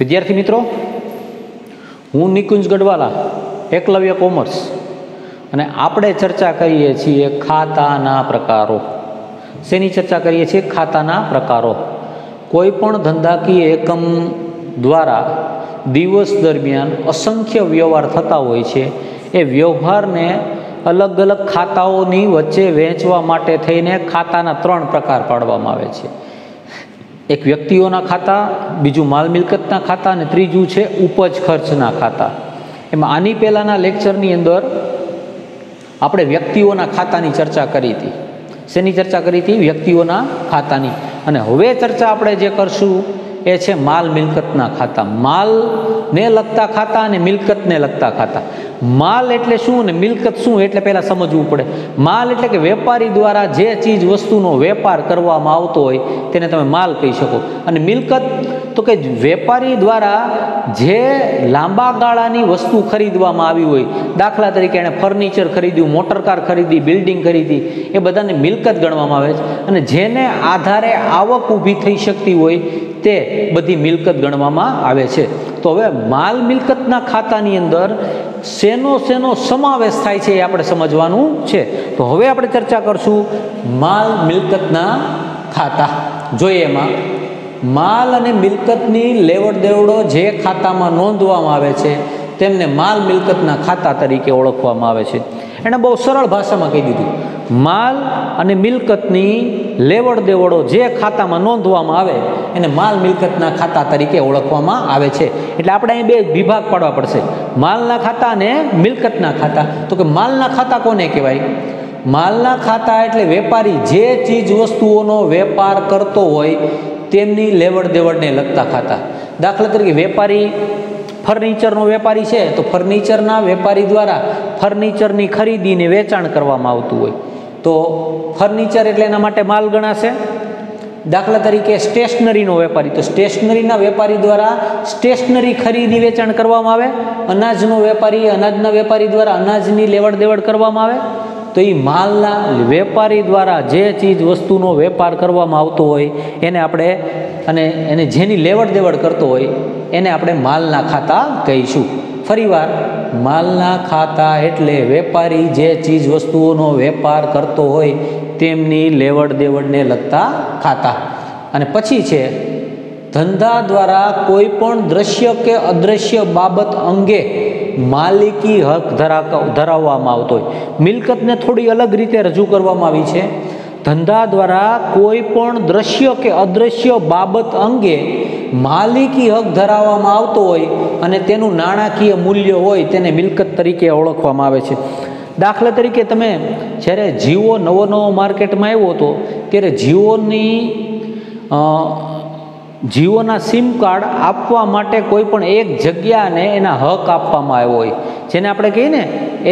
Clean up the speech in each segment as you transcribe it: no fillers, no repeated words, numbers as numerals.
વિદ્યાર્થી મિત્રો, હું નિકુંજ ગઢવાલા, એકલવ્ય કોમર્સ, અને આપણે ચર્ચા કરીએ છીએ ખાતાના પ્રકારો. શેની ચર્ચા કરીએ છીએ? ખાતાના પ્રકારો. કોઈ પણ ધંધાકીય એકમ દ્વારા દિવસ દરમિયાન અસંખ્ય વ્યવહાર થતા હોય છે. એ વ્યવહારને અલગ અલગ ખાતાઓની વચ્ચે વહેંચવા માટે થઈને ખાતાના 3 પ્રકાર પાડવામાં આવે છે. એક વ્યક્તિઓના ખાતા, બીજું માલ મિલકતના ખાતા, અને ત્રીજું છે ઉપજ ખર્ચના ખાતા. એમાં આની પહેલાંના લેક્ચરની અંદર આપણે વ્યક્તિઓના ખાતાની ચર્ચા કરી હતી. શેની ચર્ચા કરી હતી? વ્યક્તિઓના ખાતાની. અને હવે ચર્ચા આપણે જે કરશું એ છે માલ મિલકતના ખાતા. માલને લગતા ખાતા અને મિલકતને લગતા ખાતા. માલ એટલે શું અને મિલકત શું એટલે પહેલાં સમજવું પડે. માલ એટલે કે વેપારી દ્વારા જે ચીજ વસ્તુનો વેપાર કરવામાં આવતો હોય તેને તમે માલ કહી શકો. અને મિલકત તો કે વેપારી દ્વારા જે લાંબા ગાળાની વસ્તુ ખરીદવામાં આવી હોય, દાખલા તરીકે એણે ફર્નિચર ખરીદ્યું, મોટરકાર ખરીદી, બિલ્ડિંગ ખરીદી, એ બધાને મિલકત ગણવામાં આવે છે. અને જેને આધારે આવક ઊભી થઈ શકતી હોય તે બધી મિલકત ગણવામાં આવે છે. તો હવે માલ મિલકતના ખાતાની અંદર શેનો સમાવેશ થાય છે એ આપણે સમજવાનું છે. તો હવે આપણે ચર્ચા કરશું માલ મિલકતના ખાતા. જોઈએ એમાં માલ અને મિલકતની લેવડ દેવડો જે ખાતામાં નોંધવામાં આવે છે તેમને માલ મિલકતના ખાતા તરીકે ઓળખવામાં આવે છે. એણે બહુ સરળ ભાષામાં કહી દીધું, માલ અને મિલકતની લેવડ દેવડો જે ખાતામાં નોંધવામાં આવે એને માલ મિલકતના ખાતા તરીકે ઓળખવામાં આવે છે. એટલે આપણે અહીં 2 વિભાગ પાડવા પડશે, માલના ખાતા અને મિલકતના ખાતા. તો કે માલના ખાતા કોને કહેવાય? માલના ખાતા એટલે વેપારી જે ચીજ વસ્તુઓનો વેપાર કરતો હોય તેમની લેવડ દેવડને લગતા ખાતા. દાખલા તરીકે વેપારી ફર્નિચરનો વેપારી છે તો ફર્નિચરના વેપારી દ્વારા ફર્નિચરની ખરીદીને વેચાણ કરવામાં આવતું હોય તો ફર્નિચર એટલે એના માટે માલ ગણાશે. દાખલા તરીકે સ્ટેશનરીનો વેપારી, તો સ્ટેશનરીના વેપારી દ્વારા સ્ટેશનરી ખરીદી વેચાણ કરવામાં આવે. અનાજનો વેપારી, અનાજના વેપારી દ્વારા અનાજની લેવડ દેવડ કરવામાં આવે. તો એ માલના વેપારી દ્વારા જે ચીજ વસ્તુનો વેપાર કરવામાં આવતો હોય એને આપણે, અને એને જેની લેવડ દેવડ કરતો હોય એને આપણે માલના ખાતા કહીશું. ફરીવાર, માલના ખાતા એટલે વેપારી જે ચીજ વસ્તુઓનો વેપાર કરતો હોય તેમની લેવડ દેવડને લગતા ખાતા. અને પછી છે ધંધા દ્વારા કોઈ પણ દ્રશ્ય કે અદ્રશ્ય બાબત અંગે માલિકી હક ધરાવવામાં આવતો હોય. મિલકતને થોડી અલગ રીતે રજૂ કરવામાં આવી છે. ધંધા દ્વારા કોઈ પણ દ્રશ્ય કે અદ્રશ્ય બાબત અંગે માલિકી હક ધરાવવામાં આવતો હોય અને તેનું નાણાકીય મૂલ્ય હોય તેને મિલકત તરીકે ઓળખવામાં આવે છે. દાખલા તરીકે તમે જ્યારે જીઓ નવો માર્કેટમાં આવ્યો હતો ત્યારે જીઓના સિમ કાર્ડ આપવા માટે કોઈ પણ એક જગ્યાને એના હક આપવામાં આવ્યો હોય, જેને આપણે કહીએ ને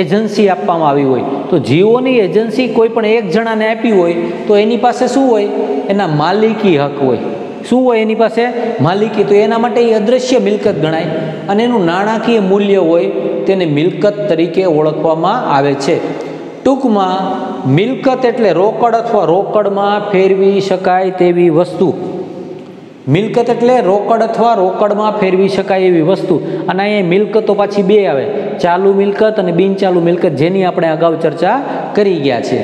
એજન્સી આપવામાં આવી હોય. તો જીઓની એજન્સી કોઈ પણ એક જણાને આપી હોય તો એની પાસે શું હોય? એના માલિકી હક હોય. શું હોય એની પાસે? માલિકી. તો એના માટે એ અદ્રશ્ય મિલકત ગણાય અને એનું નાણાકીય મૂલ્ય હોય તેને મિલકત તરીકે ઓળખવામાં આવે છે. ટૂંકમાં મિલકત એટલે રોકડ અથવા રોકડમાં ફેરવી શકાય તેવી વસ્તુ. મિલકત એટલે રોકડ અથવા રોકડમાં ફેરવી શકાય એવી વસ્તુ. અને અહીંયા મિલકતો પાછી 2 આવે, ચાલુ મિલકત અને બિનચાલુ મિલકત, જેની આપણે અગાઉ ચર્ચા કરી ગયા છે.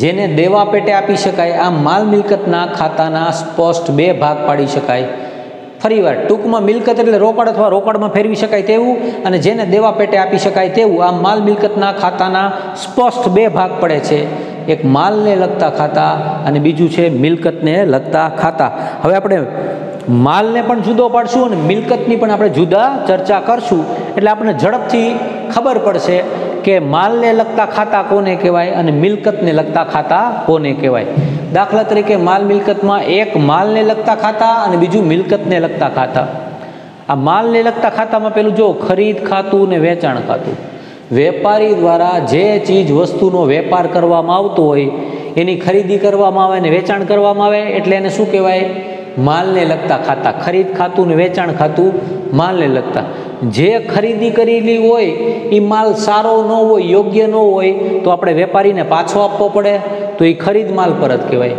જેને દેવા પેટે આપી શકાય. આમ માલ મિલકતના ખાતાના સ્પષ્ટ 2 ભાગ પાડી શકાય. ફરીવાર, ટૂંકમાં મિલકત એટલે રોકડ અથવા રોકડમાં ફેરવી શકાય તેવું અને જેને દેવા પેટે આપી શકાય તેવું. આમ માલ મિલકતના ખાતાના સ્પષ્ટ 2 ભાગ પડે છે. એક માલને લગતા ખાતા અને બીજું છે મિલકતને લગતા ખાતા. હવે આપણે માલને પણ જુદો પાડશું અને મિલકતની પણ આપણે જુદા ચર્ચા કરશું. એટલે આપણે ઝડપથી ખબર પડશે કે માલને લગતા ખાતા કોને કહેવાય અને મિલકતને લગતા ખાતા કોને કહેવાય. દાખલા તરીકે માલ મિલકતમાં એક માલને લગતા ખાતા અને બીજું મિલકતને લગતા ખાતા. આ માલને લગતા ખાતામાં પેલું જો ખરીદ ખાતું ને વેચાણ ખાતું. વેપારી દ્વારા જે ચીજ વસ્તુનો વેપાર કરવામાં આવતો હોય એની ખરીદી કરવામાં આવે અને વેચાણ કરવામાં આવે એટલે એને શું કહેવાય? માલને લગતા ખાતા. ખરીદ ખાતું ને વેચાણ ખાતું માલને લગતા. જે ખરીદી કરેલી હોય એ માલ સારો ન હોય, યોગ્ય ન હોય તો આપણે વેપારીને પાછો આપવો પડે, તો એ ખરીદ માલ પરત કહેવાય.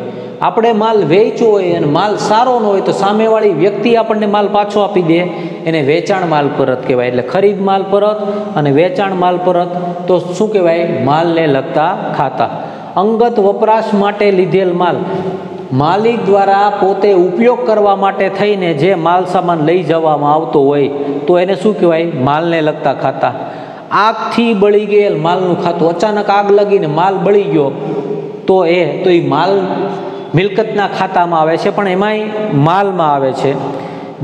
આપણે માલ વેચવો હોય અને માલ સારો ન હોય તો સામેવાળી વ્યક્તિ આપણને માલ પાછો આપી દે, એને વેચાણ માલ પરત કહેવાય. એટલે ખરીદ માલ પરત અને વેચાણ માલ પરત તો શું કહેવાય? માલને લગતા ખાતા. અંગત વપરાશ માટે લીધેલ માલ, માલિક દ્વારા પોતે ઉપયોગ કરવા માટે થઈને જે માલ સામાન લઈ જવામાં આવતો હોય તો એને શું કહેવાય? માલને લગતા ખાતા. આગથી બળી ગયેલ માલનું ખાતું, અચાનક આગ લાગીને માલ બળી ગયો તો એ માલ મિલકતના ખાતામાં આવે છે, પણ એમાંય માલમાં આવે છે.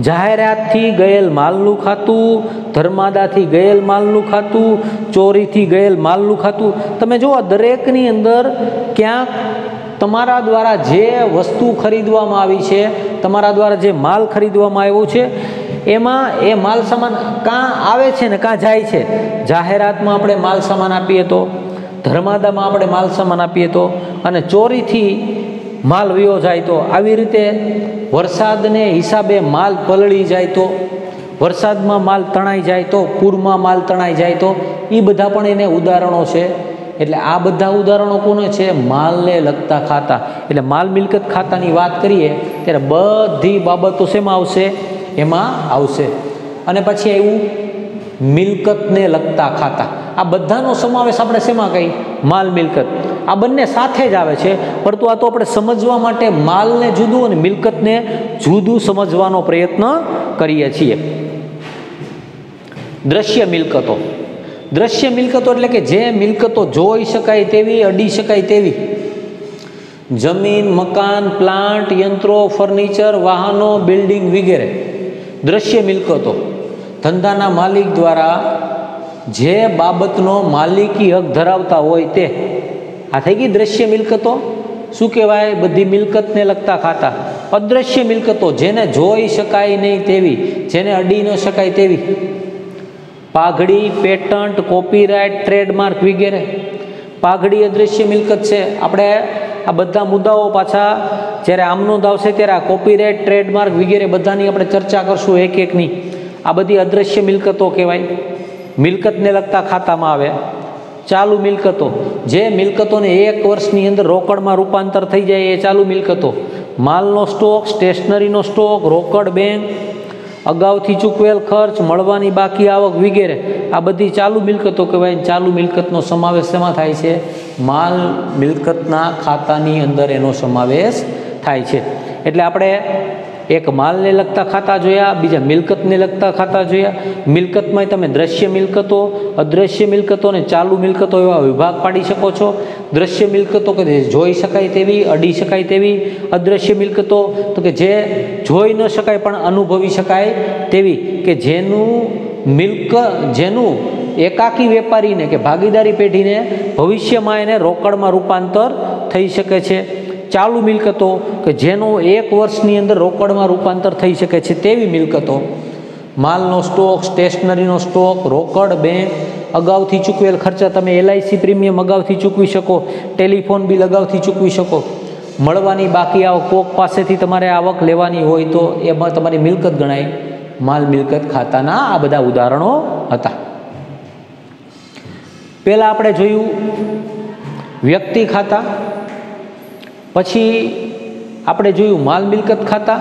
જાહેરાતથી ગયેલ માલનું ખાતું, ધર્માદાથી ગયેલ માલનું ખાતું, ચોરીથી ગયેલ માલનું ખાતું. તમે જુઓ દરેકની અંદર ક્યાંક તમારા દ્વારા જે વસ્તુ ખરીદવામાં આવી છે, તમારા દ્વારા જે માલ ખરીદવામાં આવ્યો છે, એમાં એ માલ સામાન કાં આવે છે ને કાં જાય છે. જાહેરાતમાં આપણે માલ સામાન આપીએ તો, ધર્માદામાં આપણે માલ સામાન આપીએ તો, અને ચોરીથી માલ વયો જાય તો, આવી રીતે વરસાદને હિસાબે માલ પલળી જાય તો, વરસાદમાં માલ તણાઈ જાય તો, પૂરમાં માલ તણાઈ જાય તો, એ બધા પણ એને ઉદાહરણો છે. એટલે આ બધા ઉદાહરણો કોને છે? માલને લગતા ખાતા. એટલે માલ મિલકત ખાતાની વાત કરીએ ત્યારે બધી બાબતો શેમાં આવશે? એમાં આવશે. અને પછી આવ્યું મિલકતને લગતા ખાતા. આ બધાનો સમાવેશ આપણે શેમાં કહી? માલ મિલકત. આ બંને સાથે જ આવે છે, પરંતુ આ તો આપણે સમજવા માટે માલને જુદું અને મિલકતને જુદું સમજવાનો પ્રયત્ન કરીએ છીએ. દ્રશ્ય મિલકતો. દ્રશ્ય મિલકતો એટલે કે જે મિલકતો જોઈ શકાય તેવી, અડી શકાય તેવી, જમીન, મકાન, પ્લાન્ટ, યંત્રો, ફર્નિચર, વાહનો, બિલ્ડિંગ વગેરે દ્રશ્ય મિલકતો. ધંધાના માલિક દ્વારા જે બાબતનો માલિકી હક ધરાવતા હોય તે, આ થઈ ગઈ દ્રશ્ય મિલકતો. શું કહેવાય? બધી મિલકતને લગતા ખાતા. અદ્રશ્ય મિલકતો, જેને જોઈ શકાય નહીં તેવી, જેને અડી ન શકાય તેવી, પાઘડી, પેટન્ટ, કોપીરાઇટ, ટ્રેડમાર્ક વગેરે. પાઘડી અદ્રશ્ય મિલકત છે. આપણે આ બધા મુદ્દાઓ પાછા જ્યારે આમનો આવશે ત્યારે આ કોપીરાઇટ, ટ્રેડમાર્ક વગેરે બધાની આપણે ચર્ચા કરશું એક એકની. આ બધી અદ્રશ્ય મિલકતો કહેવાય, મિલકતને લગતા ખાતામાં આવે. ચાલુ મિલકતો, જે મિલકતોને 1 વર્ષની અંદર રોકડમાં રૂપાંતર થઈ જાય એ ચાલુ મિલકતો. માલનો સ્ટોક, સ્ટેશનરીનો સ્ટોક, રોકડ બેંક, અગાઉથી ચૂકવેલ ખર્ચ, મળવાની બાકી આવક વગેરે, આ બધી ચાલુ મિલકતો કહેવાય. ચાલુ મિલકતનો સમાવેશ શેમાં થાય છે? માલ મિલકતના ખાતાની અંદર એનો સમાવેશ થાય છે. એટલે આપણે એક માલને લગતા ખાતા જોયા, બીજા મિલકતને લગતા ખાતા જોયા. મિલકતમાં તમે દ્રશ્ય મિલકતો, અદ્રશ્ય મિલકતો અને ચાલુ મિલકતો એવા વિભાગ પાડી શકો છો. દ્રશ્ય મિલકતો કે જે જોઈ શકાય તેવી, અડી શકાય તેવી. અદ્રશ્ય મિલકતો તો કે જે જોઈ ન શકાય પણ અનુભવી શકાય તેવી, કે જેનું એકાકી વેપારીને કે ભાગીદારી પેઢીને ભવિષ્યમાં એને રોકડમાં રૂપાંતર થઈ શકે છે. ચાલુ મિલકતો કે જેનું 1 વર્ષની અંદર રોકડમાં રૂપાંતર થઈ શકે છે તેવી મિલકતો. માલનો સ્ટોક, સ્ટેશનરીનો સ્ટોક, રોકડ બેંક, અગાઉથી ચૂકવેલ ખર્ચા, તમે LIC પ્રીમિયમ અગાઉથી ચૂકવી શકો, ટેલિફોન બિલ અગાઉથી ચૂકવી શકો. મળવાની બાકી આવક, કોક પાસેથી તમારે આવક લેવાની હોય તો એમાં તમારી મિલકત ગણાય. માલ મિલકત ખાતાના આ બધા ઉદાહરણો હતા. પહેલાં આપણે જોયું વ્યક્તિ ખાતા, પછી આપણે જોયું માલ મિલકત ખાતા,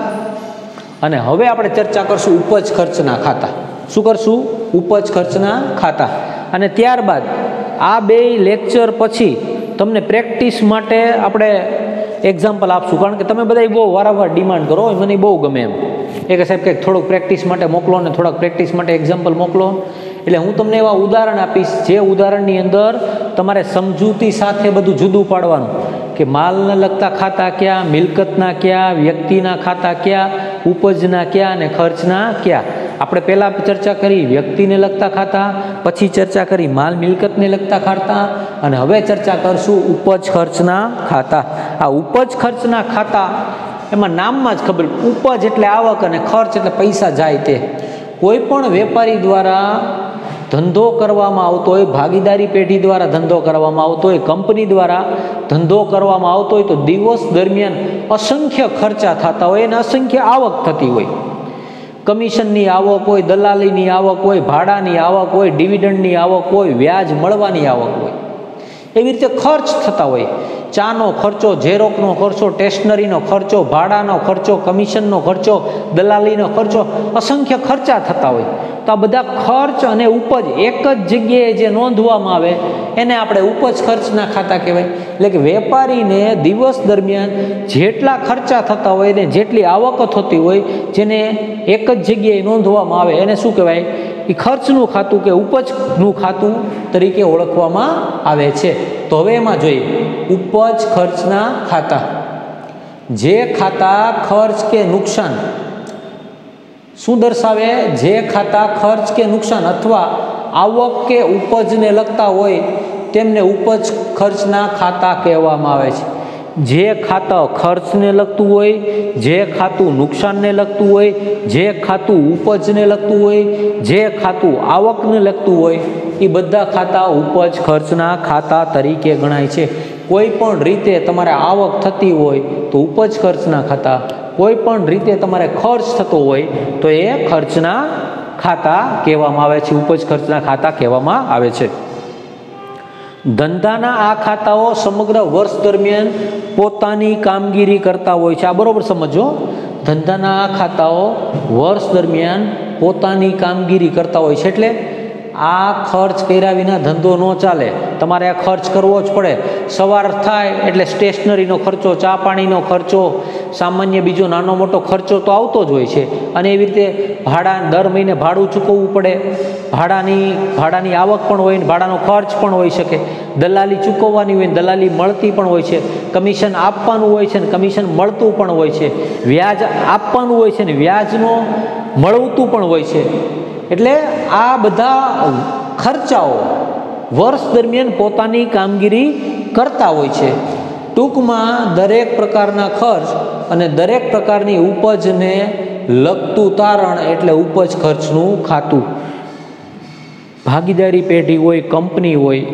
અને હવે આપણે ચર્ચા કરશું ઉપજ ખર્ચના ખાતા. શું કરશું? ઉપજ ખર્ચના ખાતા. અને ત્યારબાદ આ 2 લેક્ચર પછી તમને પ્રેક્ટિસ માટે આપણે એક્ઝામ્પલ આપશું, કારણ કે તમે બધા બહુ વારંવાર ડિમાન્ડ કરો, મને બહુ ગમે એમ કે સાહેબ કંઈક થોડુંક પ્રેક્ટિસ માટે મોકલો ને થોડાક પ્રેક્ટિસ માટે એક્ઝામ્પલ મોકલો. એટલે હું તમને એવા ઉદાહરણ આપીશ જે ઉદાહરણની અંદર તમારે સમજૂતી સાથે બધું જુદું પાડવાનું, કે માલને લગતા ખાતા ક્યાં, મિલકતના ક્યાં, વ્યક્તિના ખાતા ક્યાં, ઉપજના ક્યાં અને ખર્ચના ક્યાં. આપણે પહેલાં ચર્ચા કરી વ્યક્તિને લગતા ખાતા, પછી ચર્ચા કરી માલ મિલકતને લગતા ખાતા, અને હવે ચર્ચા કરશું ઉપજ ખર્ચના ખાતા. આ ઉપજ ખર્ચના ખાતા એમાં નામમાં જ ખબર, ઉપજ એટલે આવક અને ખર્ચ એટલે પૈસા જાય તે. કોઈ પણ વેપારી દ્વારા ધંધો કરવામાં આવતો હોય, ભાગીદારી પેઢી દ્વારા ધંધો કરવામાં આવતો હોય, કંપની દ્વારા ધંધો કરવામાં આવતો હોય તો દિવસ દરમિયાન અસંખ્ય ખર્ચા થતા હોય અને અસંખ્ય આવક થતી હોય. કમિશનની આવક હોય, દલાલીની આવક હોય, ભાડાની આવક હોય, ડિવિડન્ડની આવક હોય, વ્યાજ મળવાની આવક હોય, એવી રીતે ખર્ચ થતા હોય. ચાનો ખર્ચો, ઝેરોકનો ખર્ચો, સ્ટેશનરીનો ખર્ચો, ભાડાનો ખર્ચો, કમિશનનો ખર્ચો, દલાલીનો ખર્ચો, અસંખ્ય ખર્ચા થતા હોય. તો આ બધા ખર્ચ અને ઉપજ એક જ જગ્યાએ જે નોંધવામાં આવે એને આપણે ઉપજ ખર્ચના ખાતા કહેવાય. એટલે કે વેપારીને દિવસ દરમિયાન જેટલા ખર્ચા થતા હોય ને જેટલી આવક થતી હોય જેને એક જ જગ્યાએ નોંધવામાં આવે એને શું કહેવાય? એ ખર્ચનું ખાતું કે ઉપજનું ખાતું તરીકે ઓળખવામાં આવે છે. તો હવે એમાં જોઈએ ઉપજ ખર્ચના ખાતા. જે ખાતા ખર્ચ કે નુકસાન શું દર્શાવે? જે ખાતા ખર્ચ કે નુકસાન અથવા આવક કે ઉપજને લગતા હોય તેમને ઉપજ ખર્ચના ખાતા કહેવામાં આવે છે. જે ખાતા ખર્ચને લગતું હોય, જે ખાતું નુકસાનને લગતું હોય, જે ખાતું ઉપજને લગતું હોય, જે ખાતું આવકને લગતું હોય એ બધા ખાતા ઉપજ ખર્ચના ખાતા તરીકે ગણાય છે. કોઈ પણ રીતે તમારે આવક થતી હોય તો ઉપજ ખર્ચના ખાતા, કોઈ પણ રીતે તમારે ખર્ચ થતો હોય તો એ ખર્ચના ખાતા કહેવામાં આવે છે, ઉપજ ખર્ચના ખાતા કહેવામાં આવે છે. ધંધાના આ ખાતાઓ સમગ્ર વર્ષ દરમિયાન પોતાની કામગીરી કરતા હોય છે. આ બરોબર સમજો. ધંધાના આ ખાતાઓ વર્ષ દરમિયાન પોતાની કામગીરી કરતા હોય છે. એટલે આ ખર્ચ કર્યા વિના ધંધો ન ચાલે, તમારે આ ખર્ચ કરવો જ પડે. સવાર થાય એટલે સ્ટેશનરીનો ખર્ચો, ચા પાણીનો ખર્ચો, સામાન્ય બીજો નાનો મોટો ખર્ચો તો આવતો જ હોય છે. અને એવી રીતે ભાડા, દર મહિને ભાડું ચૂકવવું પડે, ભાડાની આવક પણ હોય ને ભાડાનો ખર્ચ પણ હોઈ શકે. દલાલી ચૂકવવાની હોય ને દલાલી મળતી પણ હોય છે. કમિશન આપવાનું હોય છે ને કમિશન મળતું પણ હોય છે. વ્યાજ આપવાનું હોય છે ને વ્યાજનો મળતું પણ હોય છે. એટલે આ બધા ખર્ચાઓ વર્ષ દરમિયાન પોતાની કામગીરી કરતા હોય છે. ટૂંકમાં દરેક પ્રકારના ખર્ચ અને દરેક પ્રકારની ઉપજને લગતું તારણ એટલે ઉપજ ખર્ચનું ખાતું. ભાગીદારી પેઢી હોય, કંપની હોય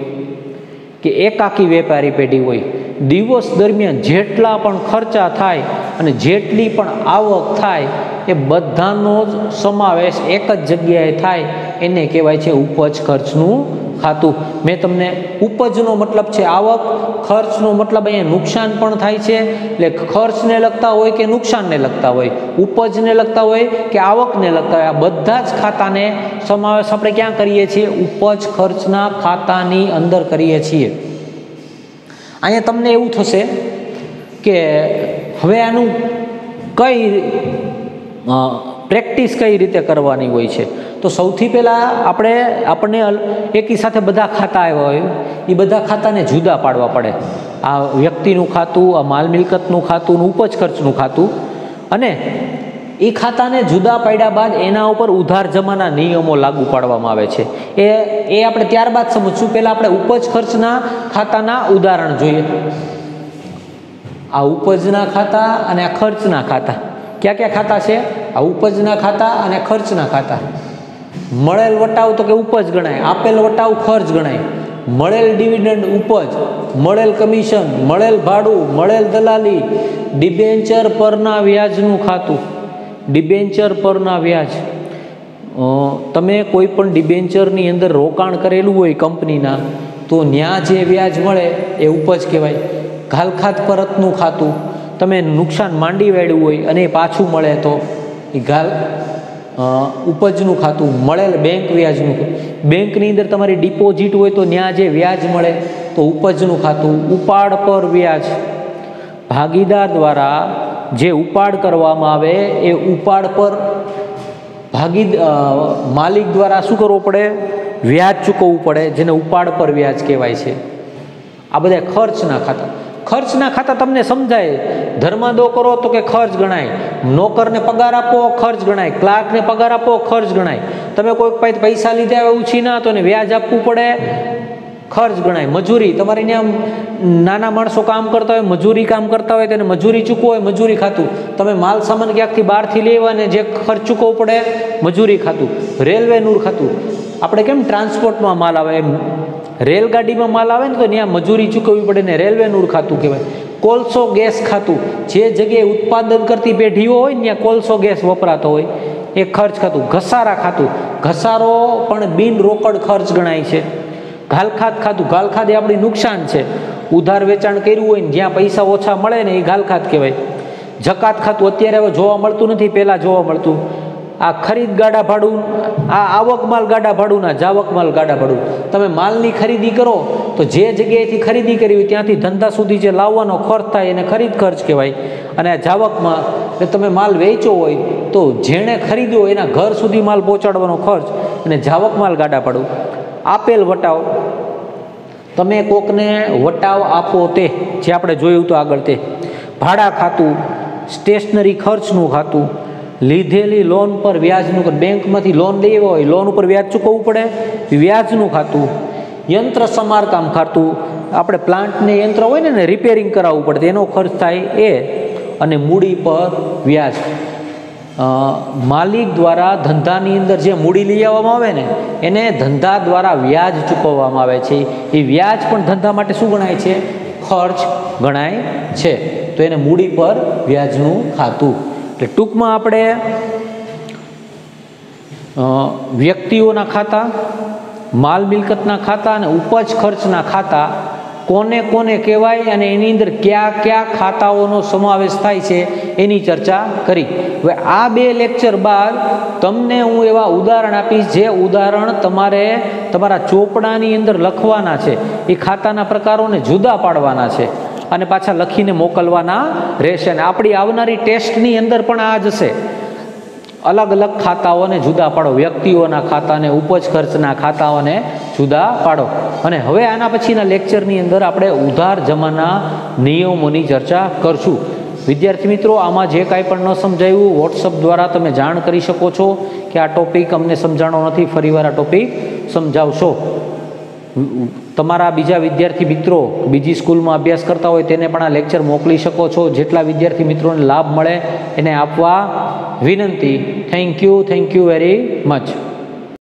કે એકાકી વેપારી પેઢી હોય, દિવસ દરમિયાન જેટલા પણ ખર્ચા થાય અને જેટલી પણ આવક થાય એ બધાનો જ સમાવેશ એક જ જગ્યાએ થાય એને કહેવાય છે ઉપજ ખર્ચનું ખાતું. મેં તમને ઉપજનો મતલબ છે આવક, ખર્ચનો મતલબ અહીંયા નુકસાન પણ થાય છે. એટલે ખર્ચને લગતા હોય કે નુકસાનને લગતા હોય, ઉપજને લગતા હોય કે આવકને લગતા હોય, આ બધા જ ખાતાને સમાવેશ આપણે ક્યાં કરીએ છીએ? ઉપજ ખર્ચના ખાતાની અંદર કરીએ છીએ. અહીંયા તમને એવું થશે કે હવે આનું કઈ પ્રેક્ટિસ કઈ રીતે કરવાની હોય છે? તો સૌથી પહેલાં આપણને એકી સાથે બધા ખાતા આવ્યા હોય એ બધા ખાતાને જુદા પાડવા પડે. આ વ્યક્તિનું ખાતું, આ માલ મિલકતનું ખાતું, ઉપજ ખર્ચનું ખાતું. અને એ ખાતાને જુદા પાડ્યા બાદ એના ઉપર ઉધાર જમાના નિયમો લાગુ પાડવામાં આવે છે. એ આપણે ત્યારબાદ સમજશું. પહેલાં આપણે ઉપજ ખર્ચના ખાતાના ઉદાહરણ જોઈએ. આ ઉપજના ખાતા અને આ ખર્ચના ખાતા ક્યાં ક્યાં ખાતા છે? આ ઉપજના ખાતા અને ખર્ચના ખાતા. મળેલ વટાવ તો કે ઉપજ ગણાય, આપેલ વટાવ ખર્ચ ગણાય, મળેલ ડિવિડન્ડ ઉપજ, મળેલ કમિશન, મળેલ ભાડું, મળેલ દલાલી, ડિબેન્ચર પરના વ્યાજનું ખાતું. ડિબેન્ચર પરના વ્યાજ, તમે કોઈ પણ ડિબેન્ચરની અંદર રોકાણ કરેલું હોય કંપનીના તો ત્યાં જે વ્યાજ મળે એ ઉપજ કહેવાય. ઘાલખાત પરતનું ખાતું, તમે નુકસાન માંડી વાળ્યું હોય અને એ પાછું મળે તો એ ઉપજનું ખાતું. મળેલ બેંક વ્યાજનું, બેંકની અંદર તમારી ડિપોઝિટ હોય તો ત્યાં જે વ્યાજ મળે તો ઉપજનું ખાતું. ઉપાડ પર વ્યાજ, ભાગીદાર દ્વારા જે ઉપાડ કરવામાં આવે એ ઉપાડ પર માલિક દ્વારા શું કરવું પડે? વ્યાજ ચૂકવવું પડે, જેને ઉપાડ પર વ્યાજ કહેવાય છે. આ બધા ખર્ચના ખાતા. ખર્ચના ખાતા તમને સમજાય. ધર્માદો કરો તો કે ખર્ચ ગણાય, નોકરને પગાર આપો ખર્ચ ગણાય, ક્લાર્કને પગાર આપો ખર્ચ ગણાય, તમે કોઈ પૈસા લીધા હોય ઉછીના તો એને વ્યાજ આપવું પડે, ખર્ચ ગણાય. મજૂરી, તમારે ત્યાં નાના માણસો કામ કરતા હોય, મજૂરી કામ કરતા હોય તેને મજૂરી ચૂકવો હોય મજૂરી ખાતું. તમે માલ સામાન ક્યાંકથી બહારથી લેવા ને જે ખર્ચ ચૂકવવો પડે મજૂરી ખાતું. રેલવે નૂર ખાતું, આપણે કેમ ટ્રાન્સપોર્ટમાં માલ આવે એમ રેલગાડીમાં માલ આવે ને તો ત્યાં મજૂરી ચૂકવવી પડે ને રેલવે નૂર ખાતું કહેવાય. કોલસો ગેસ ખાતું, જે જગ્યાએ ઉત્પાદન કરતી પેઢીઓ હોય ને ત્યાં કોલસો ગેસ વપરાતો હોય એ ખર્ચ ખાતું. ઘસારા ખાતું, ઘસારો પણ બિન રોકડ ખર્ચ ગણાય છે. ઘાલખાત ખાતું, ઘાલખાત એ આપણી નુકસાન છે. ઉધાર વેચાણ કર્યું હોય ને જ્યાં પૈસા ઓછા મળે ને એ ગાલખાત કહેવાય. જકાત ખાતું અત્યારે હવે જોવા મળતું નથી, પહેલાં જોવા મળતું. આ ખરીદ ગાડા ભાડું, આ આવક માલ ગાડા ભાડું ના જાવક માલ ગાડા ભાડું. તમે માલની ખરીદી કરો તો જે જગ્યાએથી ખરીદી કરી હોય ત્યાંથી ધંધા સુધી જે લાવવાનો ખર્ચ થાય એને ખરીદ ખર્ચ કહેવાય. અને આ જાવકમાં એટલે તમે માલ વેચો હોય તો જેણે ખરીદ્યો એના ઘર સુધી માલ પહોંચાડવાનો ખર્ચ અને જાવક માલ ગાડા ભાડું. આપેલ વટાવ, તમે કોકને વટાવ આપો તે, જે આપણે જોયું તો આગળ તે ભાડા ખાતું, સ્ટેશનરી ખર્ચનું ખાતું, લીધેલી લોન પર વ્યાજનું, બેંકમાંથી લોન લેવી હોય લોન ઉપર વ્યાજ ચૂકવવું પડે, વ્યાજનું ખાતું, યંત્ર સમારકામ ખાતું, આપણે પ્લાન્ટને યંત્ર હોય ને રિપેરિંગ કરાવવું પડે એનો ખર્ચ થાય એ, અને મૂડી પર વ્યાજ. માલિક દ્વારા ધંધાની અંદર જે મૂડી લઈ આવવામાં આવે ને એને ધંધા દ્વારા વ્યાજ ચૂકવવામાં આવે છે. એ વ્યાજ પણ ધંધા માટે શું ગણાય છે? ખર્ચ ગણાય છે. તો એને મૂડી પર વ્યાજનું ખાતું. એટલે ટૂંકમાં આપણે વ્યક્તિઓના ખાતા, માલ મિલકતના ખાતા અને ઉપજ ખર્ચના ખાતા કોને કોને કહેવાય અને એની અંદર કયા કયા ખાતાઓનો સમાવેશ થાય છે એની ચર્ચા કરી. હવે આ 2 લેક્ચર બાદ તમને હું એવા ઉદાહરણ આપીશ જે ઉદાહરણ તમારે તમારા ચોપડાની અંદર લખવાના છે. એ ખાતાના પ્રકારોને જુદા પાડવાના છે અને પાછા લખીને મોકલવાના રહેશે. અને આપણી આવનારી ટેસ્ટની અંદર પણ આ જ છે. અલગ અલગ ખાતાઓને જુદા પાડો, વ્યક્તિઓના ખાતાને, ઉપજ ખર્ચના ખાતાઓને જુદા પાડો. અને હવે આના પછીના લેક્ચરની અંદર આપણે ઉધાર જમાના નિયમોની ચર્ચા કરશું. વિદ્યાર્થી મિત્રો, આમાં જે કાંઈ પણ ન સમજાયું વોટ્સઅપ દ્વારા તમે જાણ કરી શકો છો કે આ ટોપિક અમને સમજાણો નથી, ફરીવાર આ ટોપિક સમજાવશો. તમારા બીજા વિદ્યાર્થી મિત્રો બીજી સ્કૂલમાં અભ્યાસ કરતા હોય તેને પણ આ લેક્ચર મોકલી શકો છો. જેટલા વિદ્યાર્થી મિત્રોને લાભ મળે એને આપવા વિનંતી. Thank you very much.